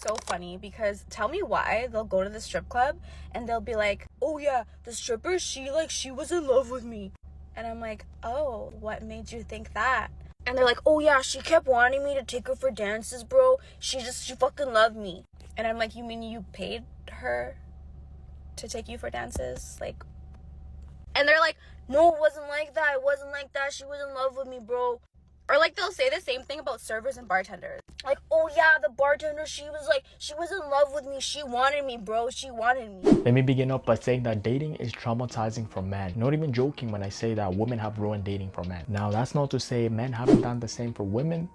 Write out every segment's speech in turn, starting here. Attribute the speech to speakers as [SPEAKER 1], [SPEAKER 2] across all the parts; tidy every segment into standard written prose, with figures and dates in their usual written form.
[SPEAKER 1] so funny because tell me why they'll go to the strip club and they'll be like, oh yeah, the stripper, she was in love with me. And I'm like, oh, what made you think that? And they're like, oh yeah, she kept wanting me to take her for dances, bro. She fucking loved me. And I'm like, you mean you paid her to take you for dances? Like, and they're like, no, it wasn't like that. It wasn't like that. She was in love with me, bro. Or like they'll say the same thing about servers and bartenders. Like, oh yeah, the bartender, she was in love with me. She wanted me, bro. She wanted me.
[SPEAKER 2] Let me begin up by saying that dating is traumatizing for men. Not even joking when I say that women have ruined dating for men. Now, that's not to say men haven't done the same for women.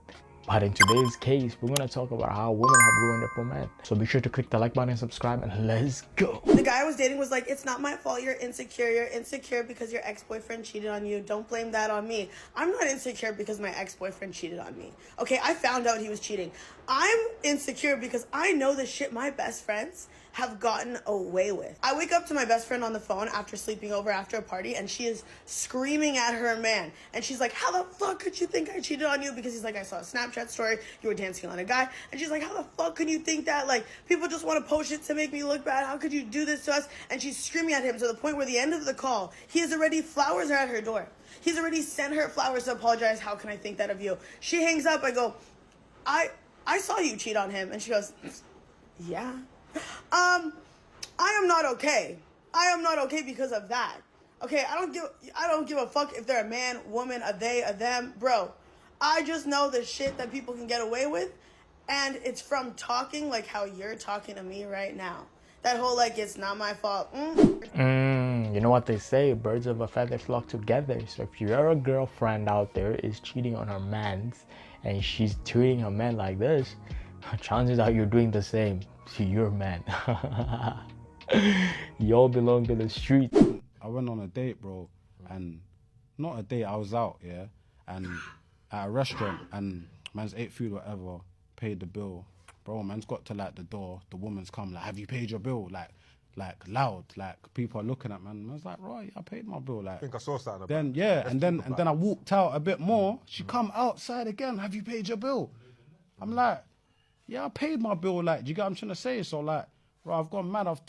[SPEAKER 2] But in today's case, we're going to talk about how women have ruined it for men. So be sure to click the like button and subscribe, and let's go.
[SPEAKER 3] The guy I was dating was like, it's not my fault you're insecure. You're insecure because your ex-boyfriend cheated on you. Don't blame that on me. I'm not insecure because my ex-boyfriend cheated on me. Okay, I found out he was cheating. I'm insecure because I know the shit my best friends have gotten away with. I wake up to my best friend on the phone after sleeping over after a party, and she is screaming at her man. And she's like, how the fuck could you think I cheated on you? Because he's like, I saw a Snapchat story, you were dancing on a guy. And she's like, how the fuck can you think that? Like, people just want to post shit to make me look bad. How could you do this to us? And she's screaming at him to the point where the end of the call, he has already, flowers are at her door. He's already sent her flowers to apologize. How can I think that of you? She hangs up. I go, I saw you cheat on him. And she goes, yeah. I am not okay. I am not okay because of that. Okay, I don't give a fuck if they're a man, woman, a they, a them, bro. I just know the shit that people can get away with, and it's from talking like how you're talking to me right now. That whole like, it's not my fault.
[SPEAKER 2] You know what they say, birds of a feather flock together. So if your girlfriend out there is cheating on her mans and she's treating her man like this, chances are you're doing the same to your man. Y'all belong to the street.
[SPEAKER 4] I went on a date, bro, and not a date, I was out, yeah, and at a restaurant, and man's ate food, whatever, paid the bill. Bro, man's got to like the door, the woman's come, like, have you paid your bill? Like loud, like people are looking at man. Man's like, right, I paid my bill. Like,
[SPEAKER 5] I think I saw something.
[SPEAKER 4] Then yeah, and then I walked out a bit more. She come outside again. Have you paid your bill? I'm like, yeah, I paid my bill. Like, do you get what I'm trying to say? So like, bro, I've gone mad. I've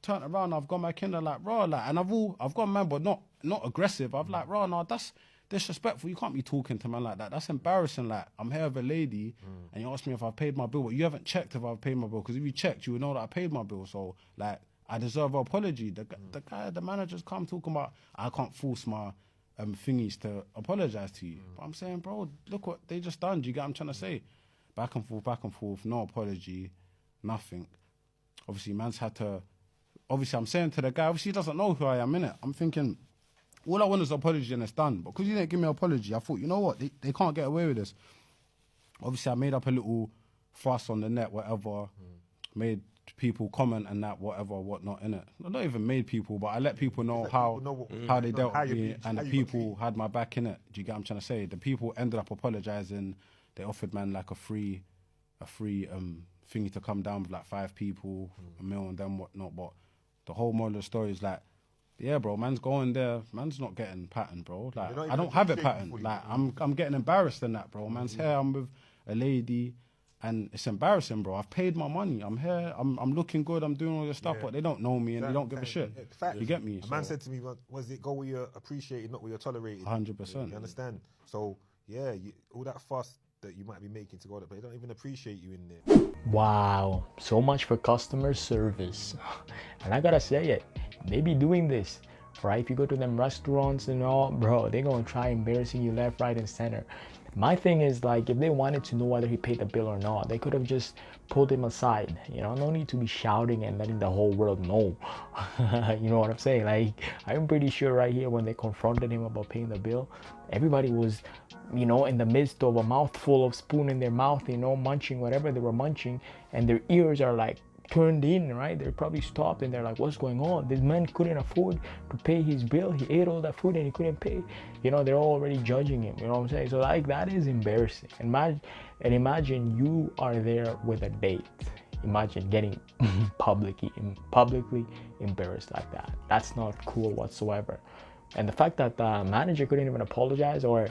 [SPEAKER 4] turned around. I've gone back in there like, bro, like, and I've gone mad, but not aggressive. I've like, bro, no, that's disrespectful. You can't be talking to man like that. That's embarrassing. Like, I'm here with a lady, and you ask me if I've paid my bill, but you haven't checked if I've paid my bill. Because if you checked, you would know that I paid my bill. So like, I deserve an apology. The manager's come talking about I can't force my thingies to apologize to you. But I'm saying, bro, look what they just done. Do you get what I'm trying to say? Back and forth, no apology, nothing. Obviously, man's had to. Obviously, I'm saying to the guy, obviously he doesn't know who I am, innit? I'm thinking, all I want is an apology and it's done. But because he didn't give me an apology, I thought, you know what? They can't get away with this. Obviously, I made up a little fuss on the net, whatever, made people comment and that, whatever, whatnot, innit? I not even made people, but I let people know how they dealt with me, and the people had my back, innit? Do you get what I'm trying to say? The people ended up apologising. They offered man like a free thingy to come down with like 5 people, a meal and them, whatnot. But the whole moral of the story is like, yeah, bro, man's going there, man's not getting patterned, bro. Like, I don't have it patterned. Like, I'm getting embarrassed in that, bro. Man's here, I'm with a lady, and it's embarrassing, bro. I've paid my money. I'm here. I'm looking good. I'm doing all this stuff, but they don't know me and they don't give a shit. You get me?
[SPEAKER 5] A man said to me, "Was it go where you're appreciated, not where you're tolerated?"
[SPEAKER 4] 100%.
[SPEAKER 5] You understand? So yeah, all that fuss that you might be making to go there, but they don't even appreciate you in there.
[SPEAKER 2] Wow, so much for customer service. And I gotta say it, they be doing this, right? If you go to them restaurants and all, bro, they gonna try embarrassing you left, right, and center. My thing is, like, if they wanted to know whether he paid the bill or not, they could have just pulled him aside. You know, no need to be shouting and letting the whole world know. You know what I'm saying? Like, I'm pretty sure right here when they confronted him about paying the bill, everybody was, you know, in the midst of a mouthful of spoon in their mouth, you know, munching whatever they were munching, and their ears are like turned in, right? They're probably stopped and they're like, what's going on? This man couldn't afford to pay his bill. He ate all that food and he couldn't pay. You know, they're already judging him, you know what I'm saying? So like, that is embarrassing. Imagine you are there with a date. Imagine getting publicly embarrassed like that. That's not cool whatsoever. And the fact that the manager couldn't even apologize or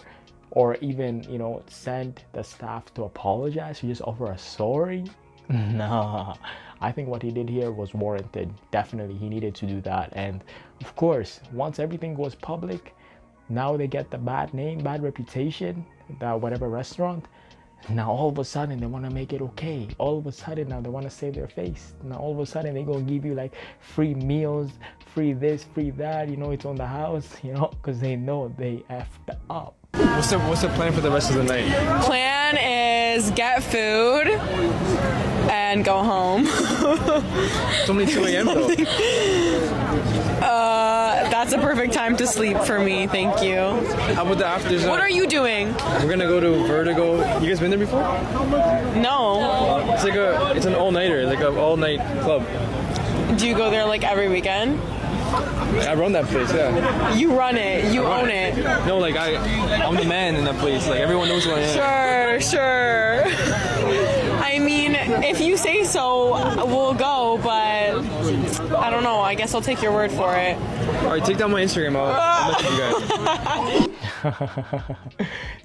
[SPEAKER 2] even, you know, send the staff to apologize, to just offer a sorry. Nah, I think what he did here was warranted. Definitely, he needed to do that. And of course, once everything goes public, now they get the bad name, bad reputation, that whatever restaurant. Now all of a sudden they want to make it okay. All of a sudden now they want to save their face. Now all of a sudden they gonna give you like free meals, free this, free that. You know, it's on the house. You know, because they know they effed up.
[SPEAKER 6] What's the plan for the rest of the night?
[SPEAKER 7] Plan is get food and go home.
[SPEAKER 6] It's only 2 a.m. though.
[SPEAKER 7] That's a perfect time to sleep for me, thank you.
[SPEAKER 6] How about the afters?
[SPEAKER 7] What are you doing?
[SPEAKER 6] We're gonna go to Vertigo. You guys been there before?
[SPEAKER 7] No.
[SPEAKER 6] It's an all-nighter, like an all-night club.
[SPEAKER 7] Do you go there like every weekend?
[SPEAKER 6] I run that place, yeah.
[SPEAKER 7] You run it, you own it.
[SPEAKER 6] No, like I'm the man in that place. Like everyone knows who I am.
[SPEAKER 7] Sure. I mean, if you say so, we'll go, but I don't know. I guess I'll take your word for it.
[SPEAKER 6] All right, take down my Instagram. I'll message you guys.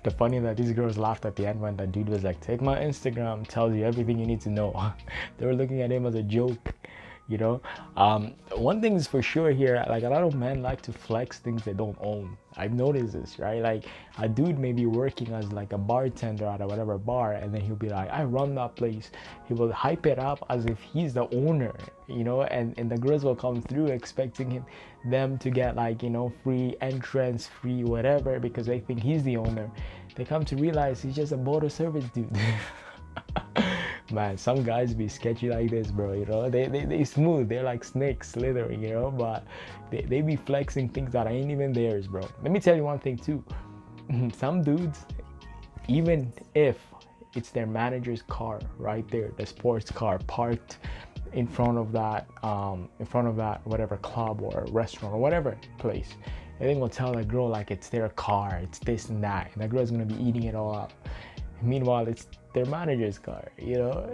[SPEAKER 2] The funny that these girls laughed at the end when the dude was like, take my Instagram, tells you everything you need to know. They were looking at him as a joke, you know. One thing is for sure here, like a lot of men like to flex things they don't own. I've noticed this, right? Like a dude may be working as like a bartender at a whatever bar, and then he'll be like, I run that place. He will hype it up as if he's the owner, you know, and the girls will come through expecting them to get like, you know, free entrance, free whatever, because they think he's the owner. They come to realize he's just a border service dude. Man, some guys be sketchy like this, bro, you know. They smooth, they're like snakes slithering, you know, but they be flexing things that ain't even theirs, bro. Let me tell you one thing too. Some dudes, even if it's their manager's car right there, the sports car parked in front of that whatever club or restaurant or whatever place, and they gonna tell that girl like it's their car, it's this and that, and that girl's gonna be eating it all up. Meanwhile, it's their manager's car, you know.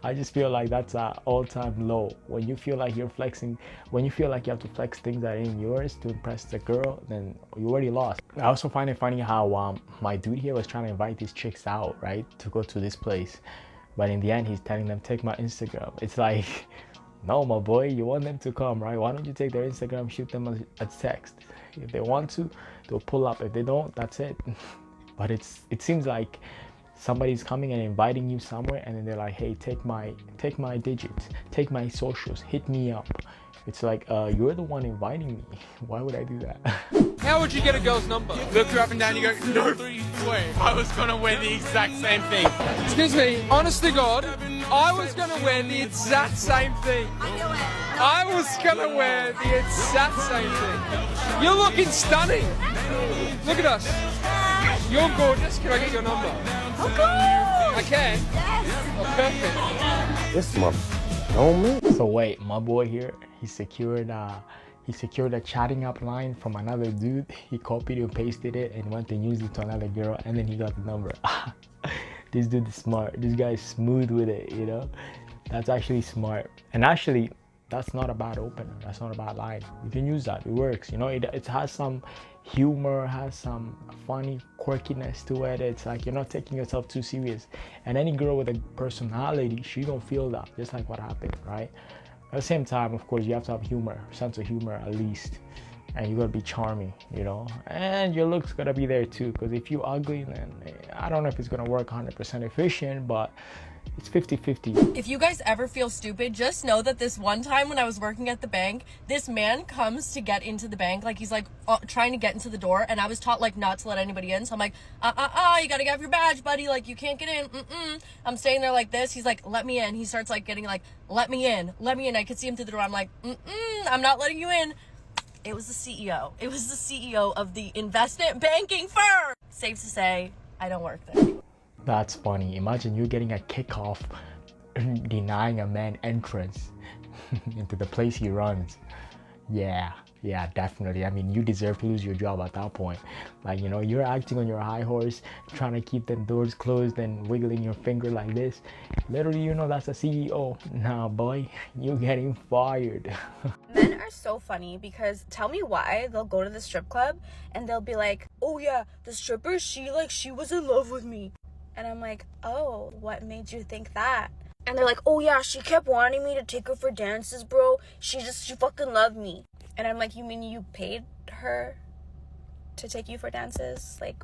[SPEAKER 2] I just feel like that's an all-time low. When you feel like you're flexing, when you feel like you have to flex things that ain't yours to impress the girl, then you already lost. I also find it funny how my dude here was trying to invite these chicks out, right, to go to this place, but in the end he's telling them, take my Instagram. It's like, no, my boy, you want them to come, right? Why don't you take their Instagram, shoot them a text? If they want to, they'll pull up. If they don't, that's it. But it seems like somebody's coming and inviting you somewhere, and then they're like, hey, take my digits, take my socials, hit me up. It's like, you're the one inviting me. Why would I do that?
[SPEAKER 8] How would you get a girl's number? Look her up and down, you go, no way, I was gonna wear the exact same thing. Excuse me, honest to God, I was gonna wear the exact same thing. I was gonna wear the exact same thing. You're looking stunning. Look at us. You're gorgeous. Can I get your number?
[SPEAKER 1] Of course!
[SPEAKER 8] I can? Yes. Oh, perfect.
[SPEAKER 5] This month. Homie.
[SPEAKER 2] So wait, my boy here, he secured a chatting up line from another dude. He copied and pasted it and went and used it to another girl, and then he got the number. This dude is smart. This guy is smooth with it, you know. That's actually smart. And actually, that's not a bad opener. That's not a bad line. You can use that. It works. You know, it has some humor, has some funny quirkiness to it. It's like you're not taking yourself too serious. And any girl with a personality, she gonna feel that, just like what happened, right? At the same time, of course, you have to have humor, sense of humor at least. And you gotta be charming, you know? And your looks gotta be there too, because if you're ugly, then I don't know if it's gonna work 100% efficient, but it's 50-50.
[SPEAKER 9] If you guys ever feel stupid, just know that this one time when I was working at the bank, this man comes to get into the bank, like he's like trying to get into the door, and I was taught like not to let anybody in, so I'm like, you gotta get your badge, buddy, like you can't get in, I'm staying there like this. He's like, let me in. He starts like getting like, let me in. I could see him through the door. I'm like, I'm not letting you in. It was the CEO. It was the CEO of the investment banking firm. Safe to say, I don't work there.
[SPEAKER 2] That's funny. Imagine you getting a kickoff denying a man entrance into the place he runs. Yeah, definitely. I mean, you deserve to lose your job at that point. Like, you know, you're acting on your high horse, trying to keep the doors closed and wiggling your finger like this. Literally, you know, that's a CEO. Nah, boy, you're getting fired.
[SPEAKER 1] Men are so funny because tell me why they'll go to the strip club and they'll be like, oh yeah, the stripper, she was in love with me. And I'm like, oh, what made you think that? And they're like, oh yeah, she kept wanting me to take her for dances, bro. She fucking loved me. And I'm like, you mean you paid her to take you for dances? Like,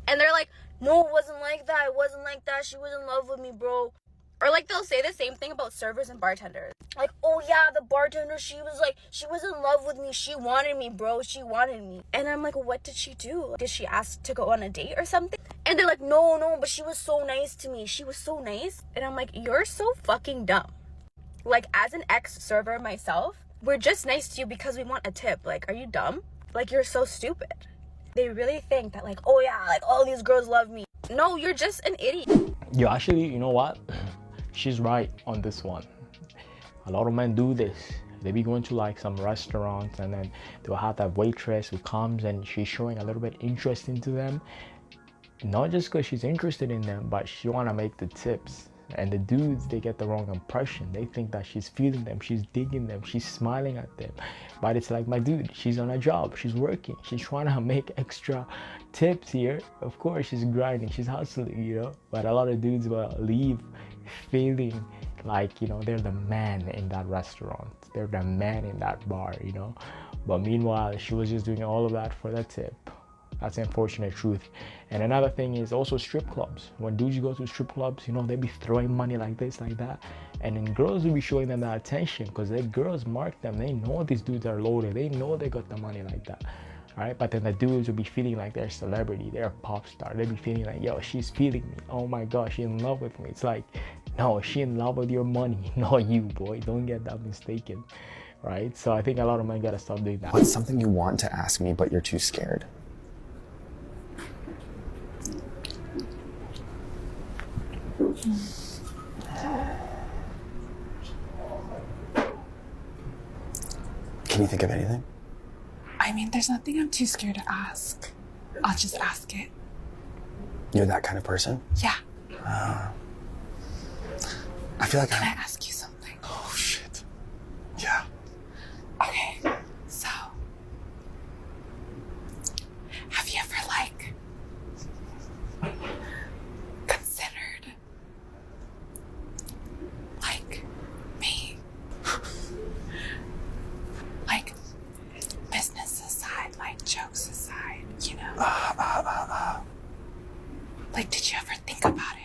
[SPEAKER 1] and they're like, no, it wasn't like that. It wasn't like that. She was in love with me, bro. Or like they'll say the same thing about servers and bartenders. Like, oh yeah, the bartender, she was in love with me. She wanted me, bro. She wanted me. And I'm like, what did she do? Did she ask to go on a date or something? And they're like, no, but she was so nice to me. She was so nice. And I'm like, you're so fucking dumb. Like, as an ex-server myself, we're just nice to you because we want a tip. Like, are you dumb? Like, you're so stupid. They really think that, like, oh yeah, like, all these girls love me. No, you're just an idiot.
[SPEAKER 2] Yo, actually, you know what? She's right on this one. A lot of men do this. They be going to like some restaurants and then they'll have that waitress who comes and she's showing a little bit interest into them. Not just because she's interested in them, but she want to make the tips. And the dudes, they get the wrong impression. They think that she's feeling them, she's digging them, she's smiling at them. But it's like, my dude, she's on a job, she's working, she's trying to make extra tips here. Of course, she's grinding, she's hustling, you know. But a lot of dudes will leave feeling like, you know, they're the man in that restaurant, they're the man in that bar, you know. But meanwhile, she was just doing all of that for the tip. That's the unfortunate truth. And another thing is also strip clubs. When dudes go to strip clubs, you know, they be throwing money like this, like that. And then girls will be showing them that attention because the girls mark them. They know these dudes are loaded. They know they got the money like that. All right, but then the dudes will be feeling like they're a celebrity, they're a pop star. They'll be feeling like, yo, she's feeling me. Oh my gosh, she's in love with me. It's like, no, she in love with your money, not you, boy. Don't get that mistaken, right? So I think a lot of men gotta stop doing that.
[SPEAKER 10] What's something you want to ask me, but you're too scared? Can you think of anything?
[SPEAKER 11] I mean, there's nothing I'm too scared to ask. I'll just ask it.
[SPEAKER 10] You're that kind of person?
[SPEAKER 11] Yeah.
[SPEAKER 10] I feel like
[SPEAKER 11] Can I ask you something?
[SPEAKER 10] Oh, shit. Yeah.
[SPEAKER 11] Okay, so have you ever, like, considered, like, me? Like, business aside, like, jokes aside, you know? Like, did you ever think about it?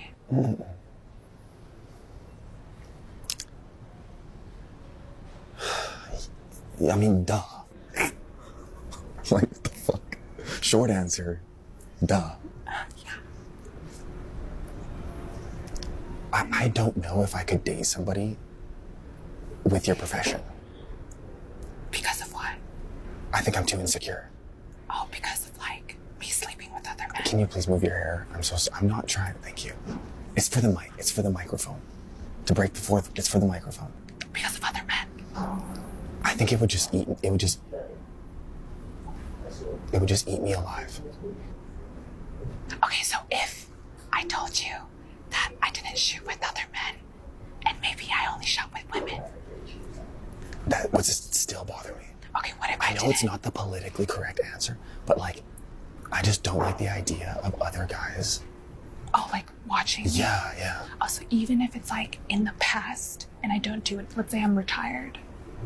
[SPEAKER 10] I mean, duh. Like, what the fuck? Short answer, duh.
[SPEAKER 11] Yeah.
[SPEAKER 10] I don't know if I could date somebody with your profession.
[SPEAKER 11] Because of what?
[SPEAKER 10] I think I'm too insecure.
[SPEAKER 11] Oh, because of, like, me sleeping with other men.
[SPEAKER 10] Can you please move your hair? I'm not trying. Thank you. It's for the mic. It's for the microphone. To break the fourth, it's for the microphone.
[SPEAKER 11] Because of other men.
[SPEAKER 10] I think it would just eat me alive.
[SPEAKER 11] Okay, so if I told you that I didn't shoot with other men, and maybe I only shot with women.
[SPEAKER 10] That would still bother me.
[SPEAKER 11] Okay, what if I
[SPEAKER 10] know it's not the politically correct answer, but like, I just don't like the idea of other guys.
[SPEAKER 11] Oh, like watching me?
[SPEAKER 10] Yeah.
[SPEAKER 11] Oh, so even if it's like in the past and I don't do it, let's say I'm retired.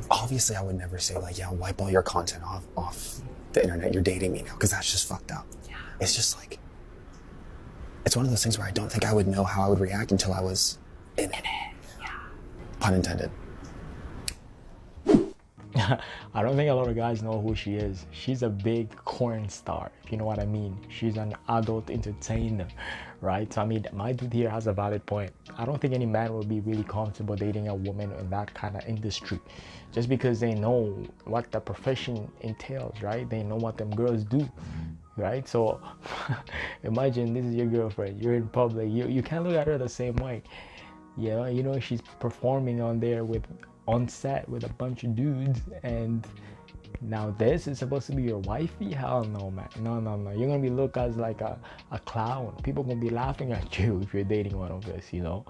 [SPEAKER 10] Obviously, I would never say like, yeah, wipe all your content off the internet. You're dating me now, because that's just fucked up.
[SPEAKER 11] Yeah.
[SPEAKER 10] It's just like, it's one of those things where I don't think I would know how I would react until I was in it.
[SPEAKER 11] Yeah.
[SPEAKER 10] Pun intended.
[SPEAKER 2] I don't think a lot of guys know who she is. She's a big corn star, if you know what I mean. She's an adult entertainer, right? So I mean, my dude here has a valid point. I don't think any man will be really comfortable dating a woman in that kind of industry, just because they know what the profession entails, right? They know what them girls do, right? So imagine this is your girlfriend, you're in public, you can't look at her the same way. You know she's performing on set with a bunch of dudes, and Now this is supposed to be your wifey? Hell no, man. No. You're gonna be looked as like a clown. People gonna be laughing at you if you're dating one of this, you know.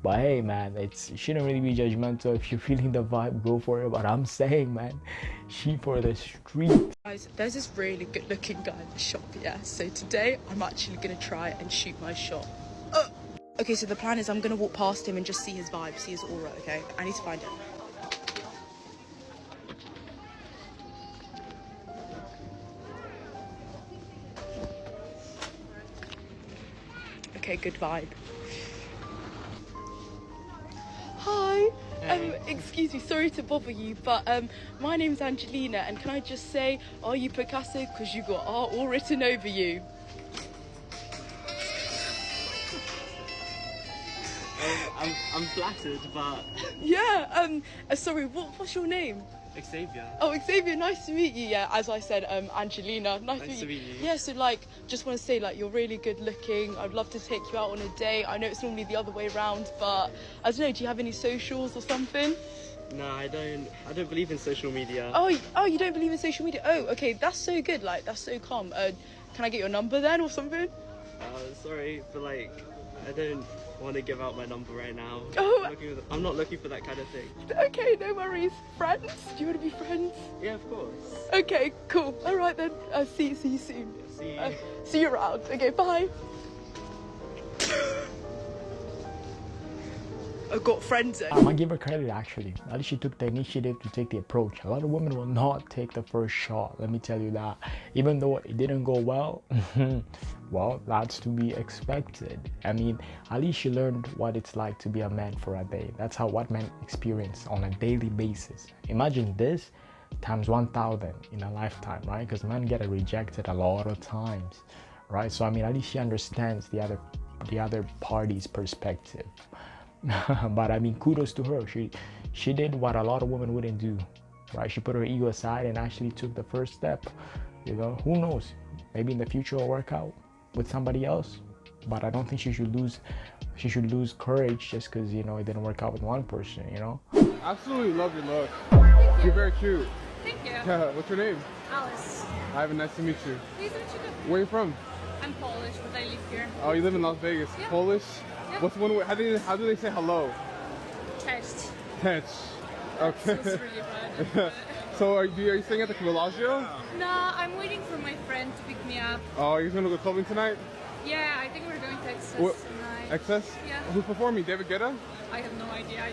[SPEAKER 2] But hey, man, it shouldn't really be judgmental. If you're feeling the vibe, go for it. But I'm saying, man, she for the street.
[SPEAKER 7] Guys, there's this really good looking guy in the shop, yeah? So today, I'm actually gonna try and shoot my shot. Okay, so the plan is I'm gonna walk past him and just see his vibe, see his aura, okay? I need to find him. Okay, good vibe. Hi. Excuse me, sorry to bother you, but my name's Angelina, and can I just say, are you Picasso? Because you got art all written over you.
[SPEAKER 12] I'm flattered, but...
[SPEAKER 7] Yeah, sorry, what's your name?
[SPEAKER 12] Xavier.
[SPEAKER 7] Oh, Xavier, nice to meet you. Yeah, as I said, Angelina, nice to meet you. Yeah, so like, just want to say like, you're really good looking. I'd love to take you out on a date. I know it's normally the other way around, but I don't know, do you have any socials or something?
[SPEAKER 12] No, I don't believe in social media.
[SPEAKER 7] Oh, you don't believe in social media? Oh, okay, that's so good, like, that's so calm. Can I get your number then or something?
[SPEAKER 12] Sorry, but like, I don't want to give out my number right now.
[SPEAKER 7] Oh.
[SPEAKER 12] I'm not looking for that kind of thing.
[SPEAKER 7] Okay, no worries. Friends? Do you want to be friends?
[SPEAKER 12] Yeah, of course.
[SPEAKER 7] Okay, cool. All right then. See you soon.
[SPEAKER 12] See you.
[SPEAKER 7] See you around. Okay, bye. I've got friends in.
[SPEAKER 2] I'm gonna give her credit actually. At least she took the initiative to take the approach. A lot of women will not take the first shot, let me tell you that. Even though it didn't go well, well, that's to be expected. I mean, at least she learned what it's like to be a man for a day. That's what men experience on a daily basis. Imagine this times 1,000 in a lifetime, right? Because men get rejected a lot of times, right? So I mean, at least she understands the other party's perspective. But I mean, kudos to her. She did what a lot of women wouldn't do, right? She put her ego aside and actually took the first step. You know, who knows? Maybe in the future it'll work out with somebody else. But I don't think she should lose courage just because, you know, it didn't work out with one person, you know?
[SPEAKER 8] Absolutely love your look. You're very cute.
[SPEAKER 13] Thank you.
[SPEAKER 8] Yeah, what's your name?
[SPEAKER 13] Alice.
[SPEAKER 8] Ivan, nice to meet you.
[SPEAKER 13] Please meet you too.
[SPEAKER 8] Where are you from?
[SPEAKER 13] I'm Polish, but I live here.
[SPEAKER 8] Oh, you live in Las Vegas.
[SPEAKER 13] Yeah.
[SPEAKER 8] Polish?
[SPEAKER 13] Yeah.
[SPEAKER 8] What's one way? How do they say hello?
[SPEAKER 13] Cześć.
[SPEAKER 8] Cześć. Okay.
[SPEAKER 13] That's really bad.
[SPEAKER 8] So are you staying at the Bellagio?
[SPEAKER 13] No, I'm waiting for my friend to pick me up.
[SPEAKER 8] Oh, you're gonna go clubbing tonight?
[SPEAKER 13] Yeah, I think we're going to Excess
[SPEAKER 8] What?
[SPEAKER 13] tonight.
[SPEAKER 8] Excess?
[SPEAKER 13] Yeah.
[SPEAKER 8] Who's performing? David Guetta?
[SPEAKER 13] I have no idea. I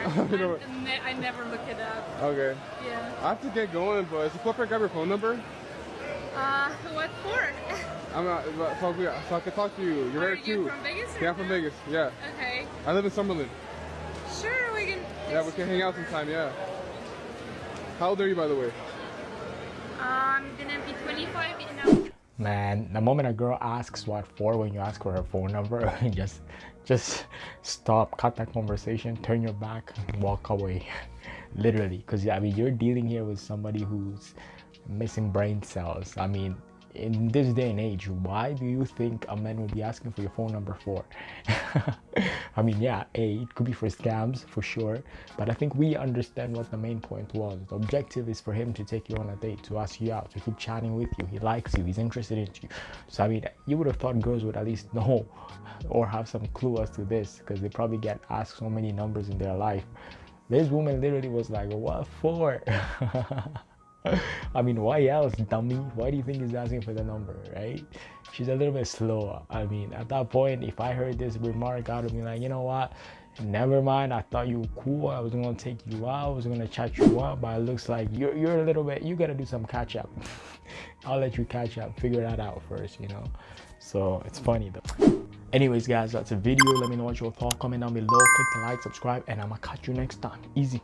[SPEAKER 8] You
[SPEAKER 13] don't
[SPEAKER 8] know
[SPEAKER 13] care. I never look it up.
[SPEAKER 8] Okay.
[SPEAKER 13] Yeah.
[SPEAKER 8] I have to get going, but is it cool if I grab your phone number?
[SPEAKER 13] What for?
[SPEAKER 8] I'm not, so I can talk to you. You're very cute.
[SPEAKER 13] You from Vegas?
[SPEAKER 8] Yeah, I'm from Vegas. Yeah.
[SPEAKER 13] Okay.
[SPEAKER 8] I live in Summerlin.
[SPEAKER 13] Sure, we can.
[SPEAKER 8] Yeah, we can hang out sometime. Yeah. How old are you, by the way?
[SPEAKER 13] I'm gonna be 25 in a...
[SPEAKER 2] Man, the moment a girl asks what for when you ask for her phone number, just stop, cut that conversation, turn your back, and walk away. Literally, because I mean, you're dealing here with somebody who's missing brain cells. I mean, in this day and age, why do you think a man would be asking for your phone number for? I mean, yeah, it could be for scams for sure, but I think we understand what the main point was. The objective is for him to take you on a date, to ask you out, to keep chatting with you. He likes you, he's interested in you. So I mean, you would have thought girls would at least know or have some clue as to this, because they probably get asked so many numbers in their life. This woman literally was like, what for? I mean, why else, dummy? Why do you think he's asking for the number, right? She's a little bit slow. I mean, at that point, if I heard this remark, I would be like, you know what? Never mind. I thought you were cool. I was gonna take you out. I was gonna chat you up, but it looks like you're a little bit. You gotta do some catch up. I'll let you catch up. Figure that out first, you know. So it's funny though. Anyways, guys, that's a video. Let me know what your thoughts. Comment down below. Click the like, subscribe, and I'ma catch you next time. Easy.